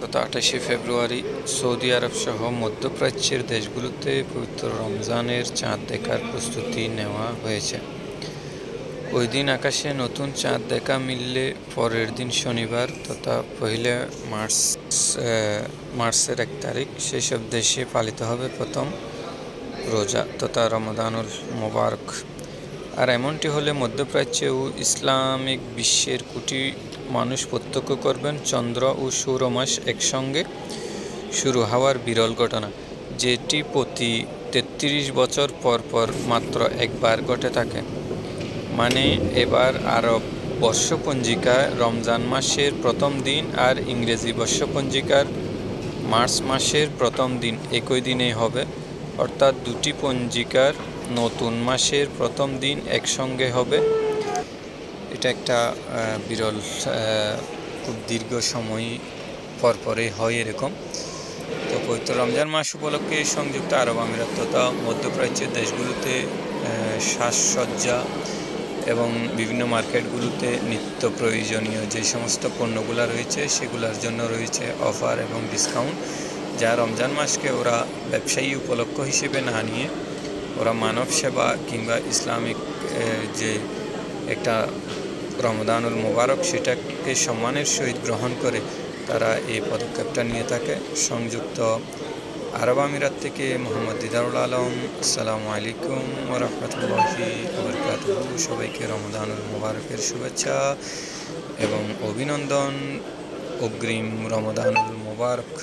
গত ২৮শে ফেব্রুয়ারি সৌদি আরব সহ মধ্যপ্রাচ্যের দেশগুলোতে পবিত্র রমজানের চাঁদ দেখার প্রস্তুতি নেওয়া হয়েছে। ওই দিন আকাশে নতুন চাঁদ দেখা মিললে পরের দিন শনিবার তথা পহিলা মার্চের ১ তারিখ সেসব দেশে পালিত হবে প্রথম রোজা তথা রমাদানুল মোবারক। আর এমনটি হলে মধ্যপ্রাচ্যে ও ইসলামিক বিশ্বের কোটি মানুষ প্রত্যক্ষ করবেন চন্দ্র ও সৌরমাস একসঙ্গে শুরু হওয়ার বিরল ঘটনা, যেটি প্রতি ৩৩ বছর পর পর মাত্র একবার ঘটে থাকে। মানে এবার আরব বর্ষপঞ্জিকায় রমজান মাসের প্রথম দিন আর ইংরেজি বর্ষপঞ্জিকার মার্চ মাসের প্রথম দিন একই দিনেই হবে, অর্থাৎ দুটি পঞ্জিকার নতুন মাসের প্রথম দিন একসঙ্গে হবে। এটা একটা বিরল, খুব দীর্ঘ সময় পরপরই হয় এরকম। তো পবিত্র রমজান মাস উপলক্ষে সংযুক্ত আরব আমিরাত তথা মধ্যপ্রাচ্যের দেশগুলোতে সাজসজ্জা এবং বিভিন্ন মার্কেটগুলোতে নিত্য প্রয়োজনীয় যে সমস্ত পণ্যগুলো রয়েছে সেগুলোর জন্য রয়েছে অফার এবং ডিসকাউন্ট, যা রমজান মাসকে ওরা ব্যবসায়ী উপলক্ষ হিসেবে না নিয়ে ওরা মানব সেবা কিংবা ইসলামিক যে একটা রমাদানুল মোবারক সেটাকে সম্মানের সহিত গ্রহণ করে তারা এই পদক্ষেপটা নিয়ে থাকে। সংযুক্ত আরব আমিরাত থেকে মোহাম্মদ দিদারুল আলম। আসসালামু আলাইকুম ওয়া রাহমাতুল্লাহি ওয়া বারাকাতুহু। সবাইকে রমাদানুল মোবারকের শুভেচ্ছা এবং অভিনন্দন। অগ্রিম রমাদানুল মোবারক।